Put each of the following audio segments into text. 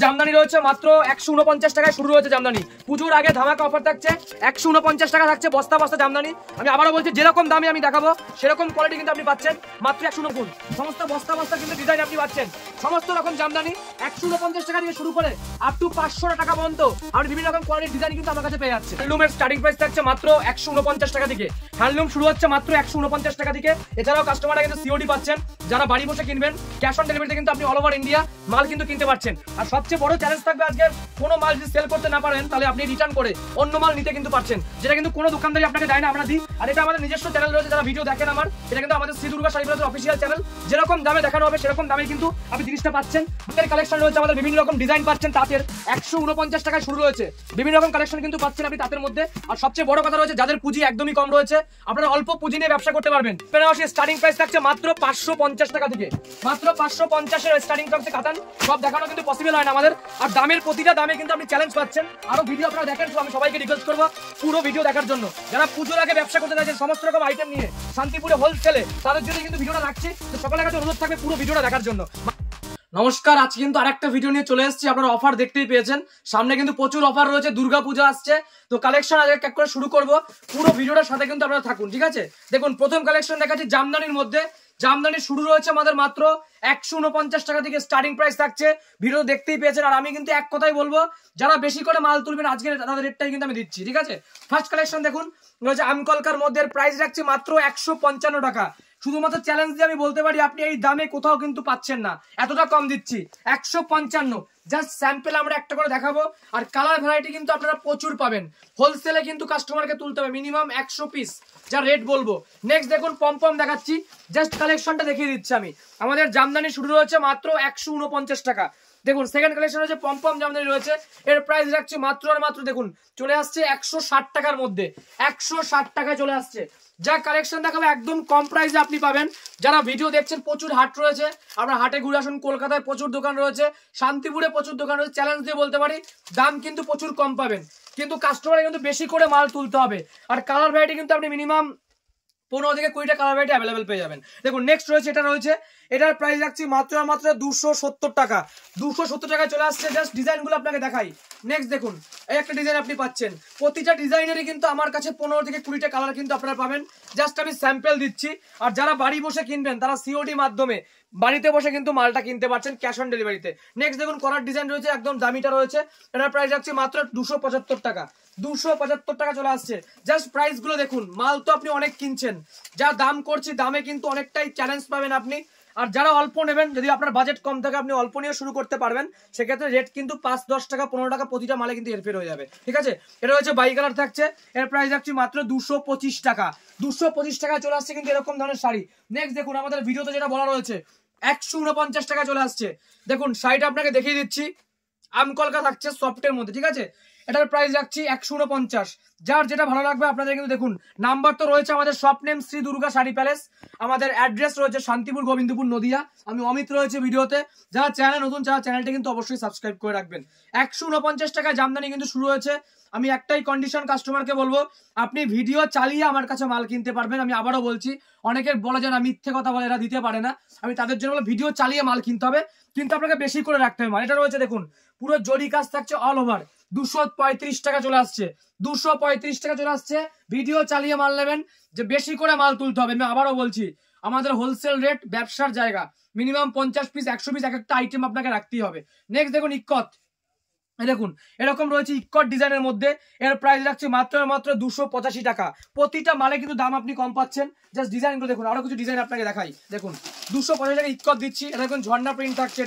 জামদানি রয়েছে মাত্র 149 টাকায় শুরু হয়েছে জামদানি। পুজোর আগে ধামাকা অফার থাকছে, 149 টাকা থাকছে বস্তা বস্তা জামদানি। আমি আবারও বলছি, যেরকম দামে আমি দেখাবো সেরকম কোয়ালিটি কিন্তু আপনি পাচ্ছেন মাত্র 149। সমস্ত বস্তা বস্তা কিন্তু ডিজাইন আপনি পাচ্ছেন, সমস্ত রকম জামদানি 149 টাকা থেকে শুরু করে আপ টু 500 টাকা পর্যন্ত আপনি বিভিন্ন রকম কোয়ালিটির ডিজাইন কিন্তু আমার কাছে পেয়ে যাচ্ছে। হ্যান্ডলুমের স্টার্টিং প্রাইস থাকছে মাত্র 149 টাকা থেকে, হ্যান্ডলুম শুরু হচ্ছে মাত্র 149 টাকা থেকে। এছাড়াও কাস্টমাররা কিন্তু সিওডি পাচ্ছেন, যারা বাড়ি বসে কিনবেন ক্যাশ অন ডেলিভারিতে কিন্তু আপনি অল ওভার ইন্ডিয়া মাল কিন্তু কিনতে পারছেন। আর সবচেয়ে বড় চ্যালেঞ্জ থাকবে, আজকে কোনো মাল যদি সেল করতে না পারেন তাহলে আপনি রিটার্ন করে অন্য মাল নিতে কিন্তু পারছেন, যেটা কিন্তু কোনো দোকানদারি আপনাকে দেয় না, আমরা দিই। আর এটা আমাদের নিজস্ব চ্যানেল রয়েছে, যারা ভিডিও দেখেন আমার, এটা কিন্তু আমাদের শ্রী দুর্গা শাড়ি প্লাজার অফিসিয়াল চ্যানেল। যেরকম দামে দেখানো হবে সেরকম দামে কিন্তু আপনি জিনিসটা পাচ্ছেন। তাঁতের কালেকশন রয়েছে আমাদের, বিভিন্ন রকম ডিজাইন পাচ্ছেন তাঁতের, 149 টাকায় শুরু রয়েছে। বিভিন্ন রকম কালেকশন কিন্তু পাচ্ছেন আপনি তাঁতের মধ্যে। আর সবচেয়ে বড় কথা রয়েছে, যাদের পুঁজি একদমই কম রয়েছে, আপনারা অল্প পুঁজি নিয়ে ব্যবসা করতে পারবেন। বেনারসি স্টার্টিং প্রাইস থাকছে মাত্র 550 টাকা থেকে, মাত্র 550 এর স্টার্টিং প্রাইসে কাতান। সব দেখানো কিন্তু পসিবল হয় না আমাদের, আর দামের প্রতিটা দামে কিন্তু আপনি চ্যালেঞ্জ পাচ্ছেন। আরো ভিডিও আপনারা দেখেন, তো আমি সবাইকে রিকোয়েস্ট করবো পুরো ভিডিও দেখার জন্য। যারা পুজোর আগে ব্যবসা করতে চাইছেন সমস্ত রকম আইটেম নিয়ে শান্তিপুরে হোলসেলে, তাদের জন্য কিন্তু ভিডিওটা রাখছি। তো সকলের কাছে অনুরোধ থাকবে পুরো ভিডিওটা দেখার জন্য। নমস্কার, আজকে কিন্তু আরেকটা ভিডিও নিয়ে চলে এসেছি। আপনারা অফার দেখতেই পেয়েছেন, সামনে কিন্তু প্রচুর অফার রয়েছে, দুর্গাপূজা আসছে। তো কালেকশন আগে এক করে শুরু করব, পুরো ভিডিওটার সাথে কিন্তু আপনারা থাকুন, ঠিক আছে? দেখুন, প্রথম কালেকশন দেখাচ্ছি জামদানির মধ্যে। জামদানি শুরু রয়েছে আমাদের মাত্র 149 টাকা থেকে স্টার্টিং প্রাইস থাকছে। ভিডিও দেখতেই পেয়েছেন। আর আমি কিন্তু এক কথাই বলবো, যারা বেশি করে মাল তুলবেন আজকে তাদের রেটটাই কিন্তু আমি দিচ্ছি, ঠিক আছে? ফার্স্ট কালেকশন দেখুন, রয়েছে আমকলকার মধ্যে, প্রাইস রাখছে মাত্র 155 টাকা। শুধুমাত্র চ্যালেঞ্জ দিয়ে আমি বলতে পারি, আপনি এই দামে কোথাও কিন্তু পাচ্ছেন না, এতটা কম দিচ্ছি 155। জাস্ট স্যাম্পল আমরা একটা করে দেখাবো। আর কালার ভ্যারাইটি কিন্তু আপনারা প্রচুর পাবেন। হোলসেলে কিন্তু কাস্টমারকে তুলতে হবে মিনিমাম 100 পিস, যা রেট বলবো। নেক্সট দেখুন, পমপম দেখাচ্ছি, জাস্ট কালেকশনটা দেখিয়ে দিচ্ছি আমি। আমাদের জামদানি শুরু রয়েছে মাত্র 149 টাকা। দেখুন, সেকেন্ড কালেকশন রয়েছে পমপম জামদানি রয়েছে, এর প্রাইস রাখছি মাত্র আর মাত্র, দেখুন চলে আসছে 160 টাকার মধ্যে, 160 টাকায় চলে আসছে। যা কালেকশন দেখাবো একদম কম প্রাইসে আপনি পাবেন। যারা ভিডিও দেখছেন, প্রচুর হাট রয়েছে, আমরা হাটে ঘুরে আসুন। কলকাতায় প্রচুর দোকান রয়েছে, শান্তিপুরে প্রচুর দোকান রয়েছে। চ্যালেঞ্জ দিয়ে বলতে পারি, দাম কিন্তু প্রচুর কম পাবেন, কিন্তু কাস্টমারে কিন্তু বেশি করে মাল তুলতে হবে। আর কালার ভ্যারাইটি কিন্তু আপনি মিনিমাম 15 থেকে 20টা কালার ভ্যারাইটি অ্যাভেলেবেল পেয়ে যাবেন। দেখুন, নেক্সট রয়েছে, এটা রয়েছে, এটার প্রাইস রাখছি মাত্র মাত্র 270 টাকা। 270 টাকায় চলে আসছে। জাস্ট ডিজাইনগুলো আপনাকে দেখাই। নেক্সট দেখুন, এই একটা ডিজাইন আপনি পাচ্ছেন। প্রতিটা ডিজাইনেরই কিন্তু আমার কাছে 15 থেকে 20টা কালার কিন্তু আপনারা পাবেন। জাস্ট আমি স্যাম্পল দিচ্ছি। আর যারা বাড়ি বসে কিনবেন, তারা সিওডি মাধ্যমে বাড়িতে বসে কিন্তু মালটা কিনতে পারছেন ক্যাশ অন ডেলিভারিতে। নেক্সট দেখুন, করার ডিজাইন রয়েছে, একদম দামিটা রয়েছে, এটার প্রাইস রাখছি মাত্র 275 টাকা। 275 টাকা চলে আসছে। জাস্ট প্রাইস গুলো দেখুন, মাল তো আপনি অনেক কিনছেন, যা দাম করছি দামে কিন্তু অনেকটাই চ্যালেঞ্জ পাবেন আপনি। আর যারা অল্প নেবেন, যদি আপনার বাজেট কম থাকে, আপনি অল্প নিয়ে শুরু করতে পারবেন। সেক্ষেত্রে রেট কিন্তু 5, 10 টাকা, 15 টাকা প্রতিটা মালে কিন্তু হেরফের হয়ে যাবে, ঠিক আছে? এটা হচ্ছে বাই কালার থাকছে, এর প্রাইস রাখছি মাত্র 225 টাকা। 225 টাকা চলে আসছে কিন্তু এরকম ধরনের শাড়ি। নেক্সট দেখুন, আমাদের ভিডিওতে যেটা বলা রয়েছে 149 টাকা চলে আসছে। দেখুন, শাড়িটা আপনাকে দেখিয়ে দিচ্ছি, আমকলকা থাকছে সফটের মধ্যে, ঠিক আছে? এটার প্রাইস রাখছি 149। যার যেটা ভালো লাগবে আপনাদের কিন্তু দেখুন, নাম্বার তো রয়েছে আমাদের, shop name Shri Durga sari palace, আমাদের অ্যাড্রেস রয়েছে শান্তিপুর, গোবিন্দপুর, নদিয়া। আমি অমিত রয়েছে ভিডিওতে। যারা চ্যানেল নতুন, যারা চ্যানেলটা কিন্তু অবশ্যই সাবস্ক্রাইব করে রাখবেন। 149 টাকায় জামদানি কিন্তু শুরু হয়েছে। আমি একটাই কন্ডিশন কাস্টমারকে বলবো, আপনি ভিডিও চালিয়ে আমার কাছে মাল কিনতে পারবেন। আমি আবারও বলছি, অনেকে বলে যে না, মিথ্যে কথা বলে, এরা দিতে পারে না। আমি তাদের জন্য বলবো, ভিডিও চালিয়ে মাল কিনতে হবে, কিন্তু আপনাকে বেশি করে রাখতে হবে মাল। এটা রয়েছে দেখুন, পুরো জরি কাজ থাকছে অল ওভার, 235 টাকা চলে আসছে। 235 টাকা চলে আসছে। ভিডিও চালিয়ে মাল নেবেন, যে বেশি করে মাল তুলতে হবে। আমি আবারও বলছি, আমাদের হোলসেল রেট, ব্যবসার জায়গা, মিনিমাম 50 পিস 100 পিস এক একটা আইটেম আপনাকে রাখতেই হবে। নেক্সট দেখুন, ইক্কত, দেখুন এরকম রয়েছে ইক্কট ডিজাইনের মধ্যে, এর প্রাইস রাখছে মাত্র মাত্র 285 টাকা। প্রতিটা মালে কিন্তু দাম আপনি কম পাচ্ছেন। জাস্ট ডিজাইনগুলো দেখুন, আরো কিছু ডিজাইন আপনাকে দেখাই। দেখুন, 285 টাকা ইক্কট দিচ্ছি। এটা দেখুন, ঝর্ণা প্রিন্ট থাকছে,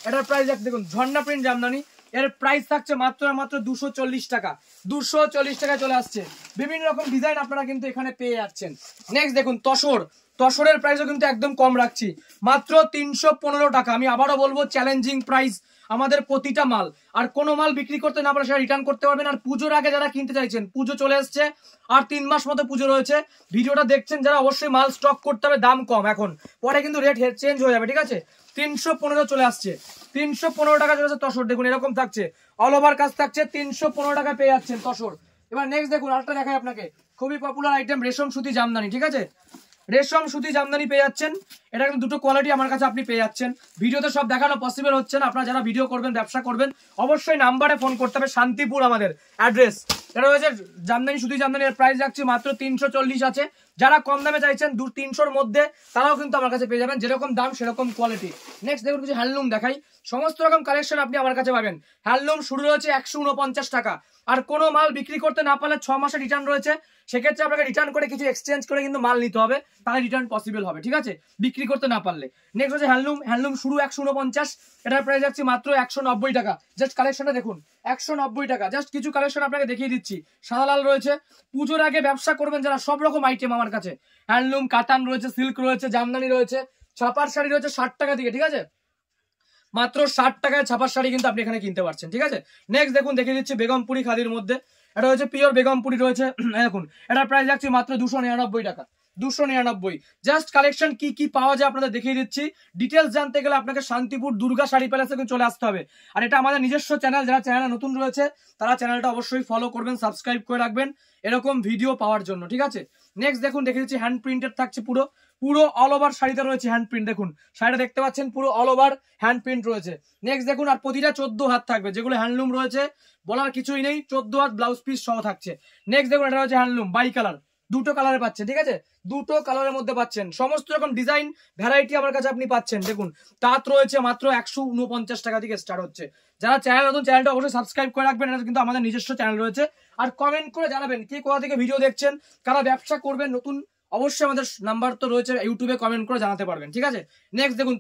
এটার প্রাইস দেখুন, ঝর্ণা প্রিন্ট জামদানি, এর প্রাইস থাকছে মাত্র মাত্র 240 টাকা। 240 টাকায় চলে আসছে। বিভিন্ন রকম ডিজাইন আপনারা কিন্তু এখানে পেয়ে যাচ্ছেন। নেক্সট দেখুন, তসর, তসরের প্রাইসও কিন্তু একদম কম রাখছি, মাত্র 315 টাকা। আমি আবারও বলবো, চ্যালেঞ্জিং প্রাইস আমাদের প্রতিটা মাল। আর কোনো মাল বিক্রি করতে না পারে সেটা রিটার্ন করতে পারবেন। আর পুজোর আগে যারা কিনতে চাইছেন, পুজো চলে এসছে, আর 3 মাস মতো পুজো রয়েছে। ভিডিওটা দেখছেন যারা, অবশ্যই মাল স্টক করতে হবে, দাম কম এখন, পরে কিন্তু রেট চেঞ্জ হয়ে যাবে, ঠিক আছে? 315 চলে আসছে। 315 টাকা চলে আসছে তসর। দেখুন, এরকম থাকছে, অল ওভার কাজ থাকছে, 315 টাকা পেয়ে যাচ্ছেন তসর। এবার নেক্সট দেখুন, আরেকটা দেখাই আপনাকে, খুবই পপুলার আইটেম, রেশম সুতি জামদানি, ঠিক আছে? রেশম সুতি জামদানি পেয়ে যাচ্ছেন। এটা কিন্তু দুটো কোয়ালিটি আমার কাছে আপনি পেয়ে যাচ্ছেন। ভিডিওতে সব দেখানো পসিবল হচ্ছে না, আপনারা যারা ভিডিও করবেন ব্যবসা করবেন অবশ্যই নাম্বারে ফোন করতে হবে। শান্তিপুর আমাদের অ্যাড্রেস। এটা রয়েছে জামদানি সুতি জামদানির প্রাইস রাখছি মাত্র 340 আছে। যারা কম দামে চাইছেন 200-300-র মধ্যে তারাও কিন্তু আমার কাছে পেয়ে যাবেন, যেরকম দাম সেরকম কোয়ালিটি। নেক্সট দেখুন কিছু হ্যান্ডলুম দেখাই। সমস্ত রকম কালেকশন আপনি আমার কাছে পাবেন। হ্যান্ডলুম শুরু রয়েছে 149 টাকা। আর কোনো মাল বিক্রি করতে না পারলে 6 মাসে রিটার্ন রয়েছে, সেক্ষেত্রে আপনাকে রিটার্ন করে কিছু এক্সচেঞ্জ করে কিন্তু মাল নিতে হবে, তাহলে রিটার্ন পসিবল হবে, ঠিক আছে, বিক্রি করতে না পারলে। নেক্সট হচ্ছে হ্যান্ডলুম শুরু 149, এটার প্রাইস যাচ্ছে মাত্র 190 টাকা। জাস্ট কালেকশনটা দেখুন, 190 টাকা। জাস্ট কিছু কালেকশন আপনাকে দেখিয়ে দিচ্ছি। সাদা লাল রয়েছে, পুজোর আগে ব্যবসা করবেন যারা, সব রকম আইটেম আমার কাছে। হ্যান্ডলুম, কাতান রয়েছে, সিল্ক রয়েছে, জামদানি রয়েছে, ছাপার শাড়ি রয়েছে 60 টাকা থেকে, ঠিক আছে, মাত্র 60 টাকায় ছাপার শাড়ি কিন্তু আপনি এখানে কিনতে পারছেন, ঠিক আছে। নেক্সট দেখুন দেখিয়ে দিচ্ছি বেগমপুরি খাদির মধ্যে। এটা হচ্ছে পিওর বেগমপুরি রয়েছে। দেখুন এটার প্রাইস যাচ্ছে মাত্র 299 টাকা, 299। জাস্ট কালেকশন কি কি পাওয়া যায় আপনাদের দেখিয়ে দিচ্ছি। ডিটেলস জানতে গেলে আপনাকে শান্তিপুর দুর্গা শাড়ি প্যালেসে চলে আসতে হবে। আর এটা আমাদের নিজস্ব চ্যানেল, যারা চ্যানেলে নতুন রয়েছে তারা চ্যানেলটা অবশ্যই ফলো করবেন, সাবস্ক্রাইব করে রাখবেন এরকম ভিডিও পাওয়ার জন্য, ঠিক আছে। নেক্সট দেখুন দেখিয়ে দিচ্ছি হ্যান্ড প্রিন্টেড থাকছে, পুরো অল ওভার শাড়িতে রয়েছে হ্যান্ড প্রিন্ট। দেখুন শাড়িটা দেখতে পাচ্ছেন, পুরো অল ওভার হ্যান্ড প্রিন্ট রয়েছে। নেক্সট দেখুন, আর প্রতিটা 14 হাত থাকবে, যেগুলো হ্যান্ডলুম রয়েছে বলার কিছুই নেই, 14 হাত ব্লাউজ পিস সহ থাকছে। নেক্সট দেখুন এটা হচ্ছে হ্যান্ডলুম বাই কালার, দুটো কালারে পাচ্ছেন, ঠিক আছে, দুটো কালারের মধ্যে পাচ্ছেন। সমস্ত রকম ডিজাইন ভ্যারাইটি আমার কাছে আপনি পাচ্ছেন। দেখুন তাঁত রয়েছে মাত্র 149 টাকা থেকে স্টার্ট হচ্ছে। যারা চ্যানেল নতুন, চ্যানেলটা অবশ্যই সাবস্ক্রাইব করে রাখবেন, এটা কিন্তু আমাদের নিজস্ব চ্যানেল রয়েছে। আর কমেন্ট করে জানাবেন কে কোথা থেকে ভিডিও দেখছেন, কারা ব্যবসা করবেন নতুন, অবশ্যই আমাদের নাম্বার তো রয়েছে, ইউটিউবে কমেন্ট করে জানাতে পারবেন, ঠিক আছে। নেক্সট দেখুন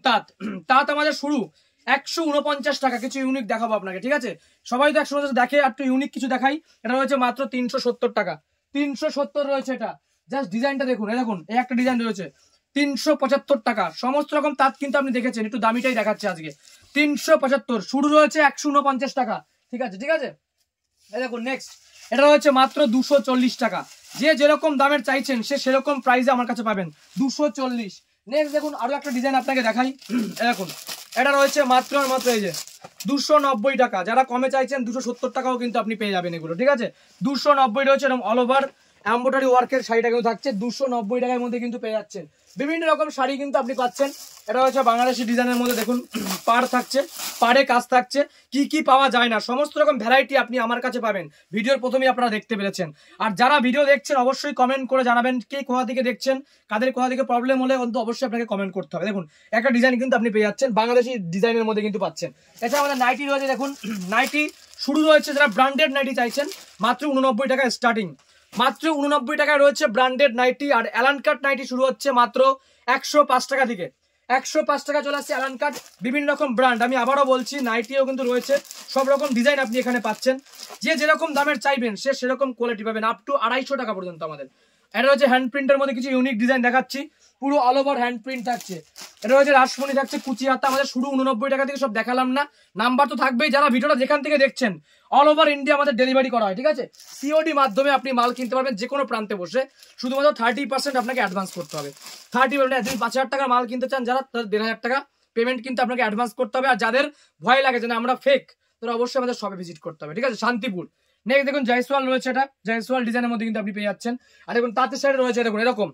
তাঁত আমাদের শুরু 149 টাকা। কিছু ইউনিক দেখাবো আপনাকে, ঠিক আছে, সবাই তো 149 দেখে, একটু ইউনিক কিছু দেখাই। এটা রয়েছে মাত্র 370 টাকা, 370 রয়েছে এটা। জাস্ট ডিজাইনটা দেখুন, দেখুন এই একটা ডিজাইন রয়েছে 375 টাকা। সমস্ত রকম তাঁত কিন্তু আপনি দেখেছেন, একটু দামিটাই দেখাচ্ছে আজকে। 375 শুরু রয়েছে 149 টাকা, ঠিক আছে, ঠিক আছে। এই দেখুন নেক্সট এটা রয়েছে মাত্র 240 টাকা। যে যেরকম দামের চাইছেন সে সেরকম প্রাইসে আমার কাছে পাবেন, 240। নেক্সট দেখুন আরো একটা ডিজাইন আপনাকে দেখাই। দেখুন এটা রয়েছে মাত্র এই যে 290 টাকা। যারা কমে চাইছেন 270 টাকাও কিন্তু আপনি পেয়ে যাবেন এগুলো, ঠিক আছে। 290 রয়েছে, এরকম অল ওভার এমব্রয়ডারি ওয়ার্কের শাড়িটা কিন্তু থাকছে 290 টাকার মধ্যে কিন্তু পেয়ে যাচ্ছেন। বিভিন্ন রকম শাড়ি কিন্তু আপনি পাচ্ছেন। এটা হচ্ছে বাংলাদেশি ডিজাইনের মধ্যে, দেখুন পাড় থাকছে, পাড়ে কাজ থাকছে, কি কি পাওয়া যায় না সমস্ত রকম ভ্যারাইটি আপনি আমার কাছে পাবেন। ভিডিওর প্রথমেই আপনারা দেখতে পেরেছেন। আর যারা ভিডিও দেখছেন অবশ্যই কমেন্ট করে জানাবেন কে কোথা থেকে দেখছেন, কাদের কোথা থেকে প্রবলেম হলে কিন্তু অবশ্যই আপনাকে কমেন্ট করতে হবে। দেখুন একটা ডিজাইন কিন্তু আপনি পেয়ে যাচ্ছেন, বাংলাদেশি ডিজাইনের মধ্যে কিন্তু পাচ্ছেন। এছাড়া আমাদের নাইটি রয়েছে, দেখুন নাইটি শুরু রয়েছে, যারা ব্র্যান্ডেড নাইটি চাইছেন মাত্র 89 টাকা স্টার্টিং, মাত্র 89 টাকায় রয়েছে ব্র্যান্ডেড নাইটি। আর অ্যালান কাট নাইটি শুরু হচ্ছে মাত্র 105 টাকা থেকে, 105 টাকা চলে আসছে অ্যালান কাট। বিভিন্ন রকম ব্র্যান্ড, আমি আবারও বলছি নাইটিও কিন্তু রয়েছে, সব রকম ডিজাইন আপনি এখানে পাচ্ছেন। যে যেরকম দামের চাইবেন সে সেরকম কোয়ালিটি পাবেন, আপ টু 250 টাকা পর্যন্ত আমাদের। এটা হচ্ছে হ্যান্ড প্রিন্টের মধ্যে কিছু ইউনিক ডিজাইন দেখাচ্ছি, পুরো অল ওভার হ্যান্ড প্রিন্ট থাকছে। এটা হচ্ছে রাসমণি থাকছে, কুচি হাতা, আমাদের শুরু 89 টাকা থেকে, সব দেখালাম না, নাম্বার তো থাকবেই। যারা ভিডিওটা যেখান থেকে দেখছেন অল ওভার ইন্ডিয়া আমাদের ডেলিভারি করা হয়, ঠিক আছে। সিওডি মাধ্যমে আপনি মাল কিনতে পারবেন যে কোনো প্রান্তে বসে, শুধুমাত্র 30% আপনাকে অ্যাডভান্স করতে হবে। 30%, যদি 5,000 টাকার মাল কিনতে চান যারা, 1,500 টাকা পেমেন্ট কিন্তু আপনাকে অ্যাডভান্স করতে হবে। আর যাদের ভয় লাগে যে আমরা ফেক, তারা অবশ্যই আমাদের শপে ভিজিট করতে হবে, ঠিক আছে, শান্তিপুর। নেক্সট দেখুন জয়সওয়াল রয়েছে, এটা জয়সওয়াল ডিজাইনের মধ্যে কিন্তু আপনি পেয়ে যাচ্ছেন। আর দেখুন তাঁতের শাড়ি রয়েছে, দেখুন এরকম,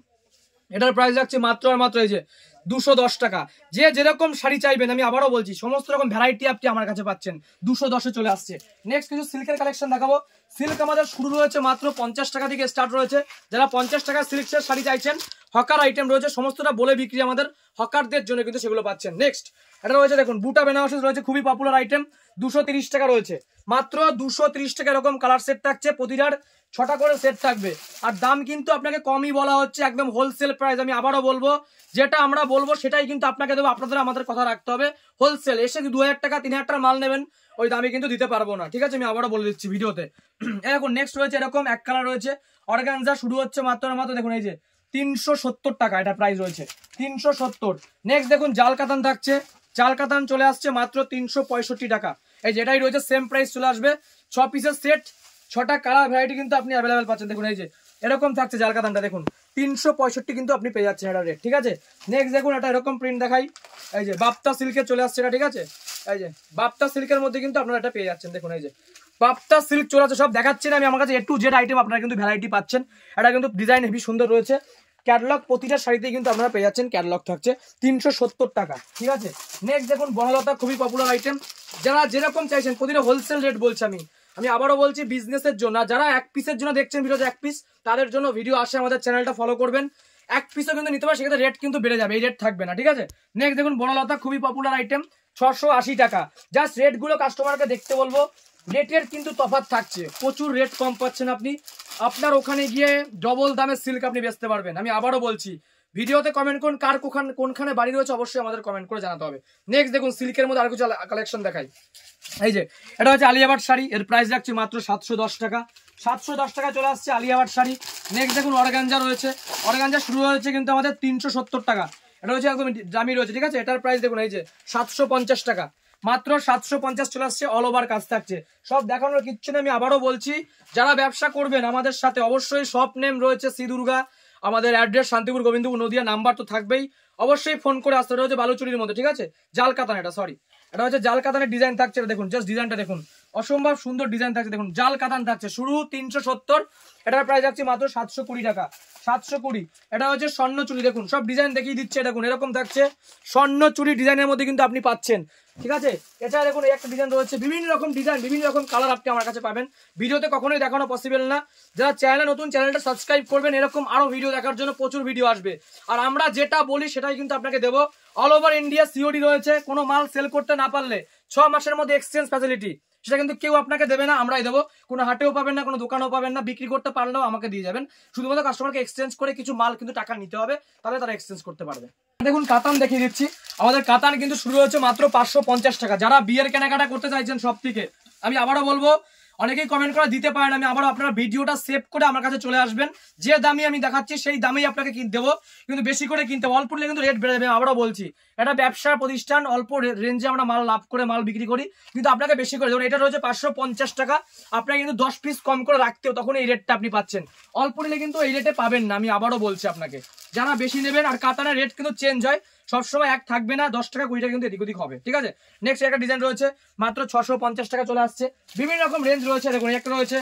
এটার প্রাইস রাখছে মাত্র আর মাত্র এই যে 210 টাকা। যে যেরকম শাড়ি চাইবেন, আমি আবারও বলছি সমস্ত রকম ভ্যারাইটি আপনি আমার কাছে পাচ্ছেন, 210-এ চলে আসছে। নেক্সট কিছু সিল্কের কালেকশন দেখাবো। সিল্ক আমাদের শুরু রয়েছে মাত্র 50 টাকা থেকে স্টার্ট রয়েছে। যারা 50 টাকা সিল্কের শাড়ি চাইছেন, হকার আইটেম রয়েছে, সমস্তটা বলে বিক্রি আমাদের, হকারদের জন্য কিন্তু সেগুলো পাচ্ছেন। নেক্সট এটা রয়েছে, দেখুন বুটা বেনারসি রয়েছে, খুবই পপুলার আইটেম, 230 টাকা রয়েছে, মাত্র 230 টাকা। এরকম কালার সেট থাকছে, প্রতিটার 6টা করে সেট থাকবে। আর দাম কিন্তু আপনাকে কমই বলা হচ্ছে, একদম হোলসেল প্রাইস। আমি আবারও বলবো, যেটা আমরা বলবো সেটাই কিন্তু আপনাকে দেবো, আপনাদের আমাদের কথা রাখতে হবে। হোলসেল এসে 2,000 টাকা 3,000 টাকার মাল নেবেন, ওই দামে কিন্তু দিতে পারবো না, ঠিক আছে, আমি আবারও বলে দিচ্ছি ভিডিওতে। এরকম নেক্সট রয়েছে, এরকম এক কালার রয়েছে অর্গানজা, শুরু হচ্ছে মাত্র দেখুন এই যে 370 টাকা, এটা প্রাইস রয়েছে 370। নেক্সট দেখুন জাল কাতান থাকছে, জাল কাতান চলে আসছে মাত্র 365 টাকা। এই যেটাই রয়েছে সেম প্রাইস চলে আসবে। 6 পিসের সেট, 6টা কালার ভ্যারাইটি কিন্তু আপনি অ্যাভেলেবেল পাচ্ছেন। দেখুন এই যে এরকম থাকছে জাল কাতানটা, দেখুন 365 কিন্তু আপনি পেয়ে যাচ্ছেন এটা রেট, ঠিক আছে। নেক্সট দেখুন এটা এরকম প্রিন্ট দেখাই, এই যে বাপ্তা সিল্কের চলে আসছে এটা, ঠিক আছে। এই যে বাপ্তা সিল্কের মধ্যে কিন্তু আপনারা এটা পেয়ে যাচ্ছেন, দেখুন এই যে বাপ্তা সিল্ক চলে আসছে, সব দেখাচ্ছি না আমি, আমার কাছে A to Z আইটেম আপনারা কিন্তু ভ্যারাইটি পাচ্ছেন। এটা কিন্তু ডিজাইন হেভি সুন্দর রয়েছে, ক্যাটালগ প্রতিটা শাড়িতেই কিন্তু আপনারা পেয়ে যাচ্ছেন, ক্যাটালগ থাকছে 370 টাকা, ঠিক আছে। নেক্সট দেখুন বনলতা, খুবই পপুলার আইটেম, যারা যেরকম চাইছেন প্রতিটা হোলসেল রেট বলছি আমি আবারও বলছি, বিজনেসের জন্য, যারা এক পিসের জন্য দেখছেন ভিডিওতে, এক পিস তাদের জন্য ভিডিও আসে, আমাদের চ্যানেলটা ফলো করবেন। এক পিসও কিন্তু নিতে পারে, সেক্ষেত্রে রেট কিন্তু বেড়ে যাবে, এই রেট থাকবে না, ঠিক আছে। নেক্সট দেখুন বনলতা, খুবই পপুলার আইটেম, 680 টাকা। জাস্ট রেটগুলো কাস্টমারকে দেখতে বলবো, রেটের কিন্তু তফাৎ থাকছে, প্রচুর রেট কম পাচ্ছেন আপনি। আপনার ওখানে গিয়ে ডবল দামের সিল্ক আপনি বেচতে পারবেন। আমি আবারও বলছি, ভিডিওতে কমেন্ট করুন কার কোনখানে বাড়ি রয়েছে, অবশ্যই আমাদের কমেন্ট করে জানাতে হবে। নেক্সট দেখুন সিল্কের মধ্যে আর কিছু কালেকশন দেখাই। এই যে এটা হচ্ছে আলিয়া ভাট শাড়ি, এর প্রাইস রাখছি মাত্র 710 টাকা। 710 টাকা চলে আসছে আলিয়া ভাট শাড়ি। নেক্সট দেখুন অর্গানজা রয়েছে, অর্গানজা শুরু হয়েছে কিন্তু আমাদের 370 টাকা, এটা হচ্ছে একদম দামি রয়েছে, ঠিক আছে। এটার প্রাইস দেখুন এই যে 750 টাকা, মাত্র 750 চলে আসছে, অল ওভার কাজ থাকছে। সব দেখানোর কিচ্ছু নেই, আমি আবারও বলছি, যারা ব্যবসা করবেন আমাদের সাথে, অবশ্যই শপ নেম রয়েছে শ্রী দুর্গা, আমাদের অ্যাড্রেস শান্তিপুর গোবিন্দপুর নদিয়া, নাম্বার তো থাকবেই, অবশ্যই ফোন করে আসতে। এটা হচ্ছে বালুচুরির মধ্যে, ঠিক আছে, জাল কাতান, এটা সরি, এটা হচ্ছে জাল কাতানের ডিজাইন থাকছে, দেখুন জাস্ট ডিজাইনটা দেখুন, অসম্ভব সুন্দর ডিজাইন থাকছে, দেখুন জাল কাতান থাকছে, শুরু 370, এটার প্রাইস যাচ্ছে মাত্র 720 টাকা, 720। এটা হচ্ছে স্বর্ণ চুড়ি, দেখুন সব ডিজাইন দেখিয়ে দিচ্ছে, দেখুন এরকম থাকছে, স্বর্ণ চুড়ি ডিজাইনের মধ্যে কিন্তু আপনি পাচ্ছেন, ঠিক আছে। এছাড়া দেখুন একটা ডিজাইন রয়েছে, বিভিন্ন রকম ডিজাইন, বিভিন্ন রকম কালার আপনি আমার কাছে পাবেন, ভিডিওতে কখনোই দেখানো পসিবল না। যারা চ্যানেলে নতুন, চ্যানেলটা সাবস্ক্রাইব করবেন, এরকম আরো ভিডিও দেখার জন্য প্রচুর ভিডিও আসবে, আর আমরা যেটা বলি সেটাই কিন্তু আপনাকে দেবো। অল ওভার ইন্ডিয়া সিওডি রয়েছে, কোনো মাল সেল করতে না পারলে 6 মাসের মধ্যে এক্সচেঞ্জ ফ্যাসিলিটি, সেটা কিন্তু কেউ আপনাকে দেবে না, আমরাই দেবো। কোনো হাটেও পাবেন না, কোনো দোকানেও পাবেন না, বিক্রি করতে পারলেও আমাকে দিয়ে যাবেন, শুধুমাত্র কাস্টমারকে এক্সচেঞ্জ করে কিছু মাল কিন্তু টাকা নিতে হবে, তাহলে তারা এক্সচেঞ্জ করতে পারবে। দেখুন কাতান দেখিয়ে দিচ্ছি, আমাদের কাতান কিন্তু শুরু হচ্ছে মাত্র 550 টাকা। যারা বিয়ের কেনাকাটা করতে চাইছেন সব থেকে, আমি আবারও বলবো, অনেকেই কমেন্ট করে দিতে পারেন, আমি আবারও আপনারা ভিডিওটা সেভ করে আমার কাছে চলে আসবেন, যে দামে আমি দেখাচ্ছি সেই দামেই আপনাকে কিনতে দেবো, কিন্তু বেশি করে কিনতে অল্প নিলে কিন্তু রেট বেড়ে যাবে। আবারও বলছি, এটা ব্যবসার প্রতিষ্ঠান, অল্প রেঞ্জে আমরা মাল লাভ করে মাল বিক্রি করি, কিন্তু আপনাকে বেশি করে দেবো। এটা রয়েছে 550 টাকা, আপনাকে কিন্তু 10 পিস কম করে রাখতেও তখন এই রেটটা আপনি পাচ্ছেন, অল্প নিলে কিন্তু এই রেটে পাবেন না, আমি আবারও বলছি আপনাকে। যারা বেশি নেবেন, আর কাতানের রেট কিন্তু চেঞ্জ হয়, সবসময় এক থাকবে না, 10 টাকা 20 টাকা কিন্তু এদিক ওদিক হবে, ঠিক আছে। নেক্সট একটা ডিজাইন রয়েছে মাত্র 650 টাকা চলে আসছে, বিভিন্ন রকম রেঞ্জ রয়েছে, দেখুন একটা রয়েছে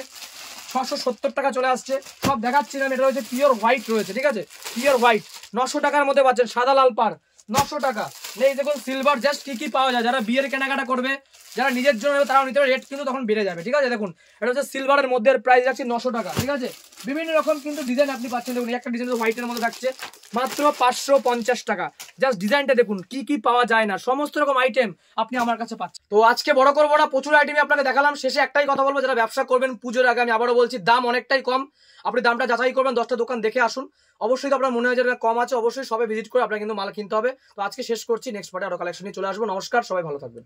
670 টাকা চলে আসছে, সব দেখাচ্ছি না। এটা রয়েছে পিওর হোয়াইট রয়েছে, ঠিক আছে, পিওর হোয়াইট 900 টাকার মধ্যে পাচ্ছেন, সাদা লাল পার 900 টাকা। নেই দেখুন সিলভার, জাস্ট কি পাওয়া যায়, যারা বিয়ের কেনাকাটা করবে, যারা নিজের জন্য তারাও নিতে পারে, রেট কিন্তু তখন বেড়ে যাবে, ঠিক আছে। দেখুন এটা হচ্ছে সিলভারের মধ্যে, প্রাইস রাখছি 900 টাকা, ঠিক আছে। বিভিন্ন রকম কিন্তু ডিজাইন আপনি পাচ্ছেন, দেখুন একটা ডিজাইন হোয়াইটের মধ্যে থাকছে মাত্র 550 টাকা। জাস্ট ডিজাইনটা দেখুন, কি পাওয়া যায় না, সমস্ত রকম আইটেম আপনি আমার কাছে পাচ্ছেন। তো আজকে বড় করবো না, প্রচুর আইটেমই আপনাকে দেখালাম, শেষে একটাই কথা বলবো, যারা ব্যবসা করবেন পুজোর আগে, আমি আবারও বলছি, দাম অনেকটাই কম, আপনি দামটা যাচাই করবেন, 10টা দোকান দেখে আসুন, অবশ্যই তো আপনার মনে হয় যে কম আছে, অবশ্যই সবে ভিজিট করে আপনার কিন্তু মাল কিনতে হবে। তো আজকে শেষ করছি, নেক্সট পার্টে আরো কালেকশন নিয়ে চলে আসবো। নমস্কার, সবাই ভালো থাকবেন।